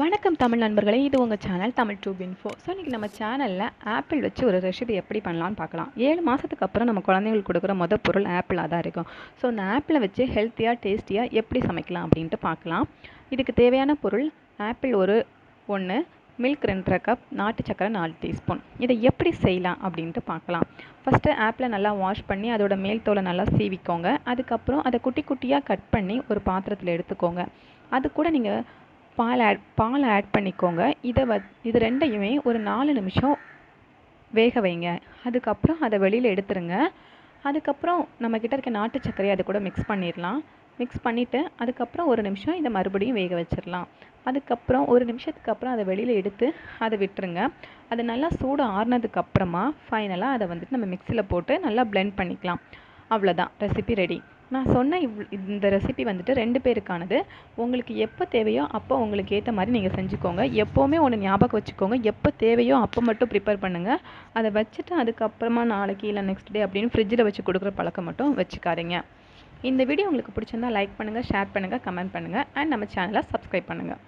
வணக்கம் தமிழ் நண்பர்களே, இது உங்கள் channel Tamil tube info. So இன்றைக்கி நம்ம சேனலில் ஆப்பிள் வச்சு ஒரு ரெசிபி எப்படி பண்ணலான்னு பார்க்கலாம். 7 மாதத்துக்கு அப்புறம் நம்ம குழந்தைங்களுக்கு கொடுக்குற பொருள் ஆப்பிளாக தான் இருக்கும். ஸோ அந்த ஆப்பிளை வச்சு ஹெல்த்தியாக டேஸ்டியாக எப்படி சமைக்கலாம் அப்படின்ட்டு பார்க்கலாம். இதுக்கு தேவையான பொருள் ஆப்பிள் ஒன்று, மில்க் 2½ கப், நாட்டு சக்கரை 4 டீஸ்பூன். இதை எப்படி செய்யலாம் அப்படின்ட்டு பார்க்கலாம். ஃபஸ்ட்டு ஆப்பிளை நல்லா வாஷ் பண்ணி அதோட மேல் தோலை நல்லா சீவிக்கோங்க. அதுக்கப்புறம் அதை குட்டி குட்டியாக கட் பண்ணி ஒரு பாத்திரத்தில் எடுத்துக்கோங்க. அது கூட நீங்கள் பால் ஆட் பண்ணிக்கோங்க. இது ரெண்டையுமே ஒரு 4 நிமிஷம் வேக வைங்க. அதுக்கப்புறம் அதை வெளியில் எடுத்துருங்க. அதுக்கப்புறம் நம்மக்கிட்ட இருக்க நாட்டு சர்க்கரையை அது கூட மிக்ஸ் பண்ணிடலாம். மிக்ஸ் பண்ணிவிட்டு அதுக்கப்புறம் 1 நிமிஷம் இதை மறுபடியும் வேக வச்சிடலாம். அதுக்கப்புறம் 1 நிமிஷத்துக்கு அப்புறம் அதை வெளியில் எடுத்து அதை விட்டுருங்க. அது நல்லா சூடு ஆறுனதுக்கப்புறமா ஃபைனலாக அதை நம்ம மிக்சியில் போட்டு நல்லா பிளெண்ட் பண்ணிக்கலாம். அவ்வளோதான், ரெசிபி ரெடி. நான் சொன்ன இந்த ரெசிபி 2 பேருக்கானது. உங்களுக்கு எப்போ தேவையோ அப்போ உங்களுக்கு ஏற்ற மாதிரி நீங்கள் செஞ்சுக்கோங்க. எப்போவுமே ஒன்று ஞாபகம் வச்சுக்கோங்க, எப்போ தேவையோ அப்போ மட்டும் ப்ரிப்பேர் பண்ணுங்கள். அதை வச்சுட்டு அதுக்கப்புறமா நாளைக்கு இல்லை நெக்ஸ்ட் டே அப்படின்னு ஃப்ரிட்ஜில் வச்சு கொடுக்குற பழக்கம் மட்டும் வச்சுக்காதீங்க. இந்த வீடியோ உங்களுக்கு பிடிச்சிருந்தா லைக் பண்ணுங்கள், ஷேர் பண்ணுங்கள், கமெண்ட் பண்ணுங்கள் அண்ட் நம்ம சேனலை சப்ஸ்கிரைப் பண்ணுங்கள்.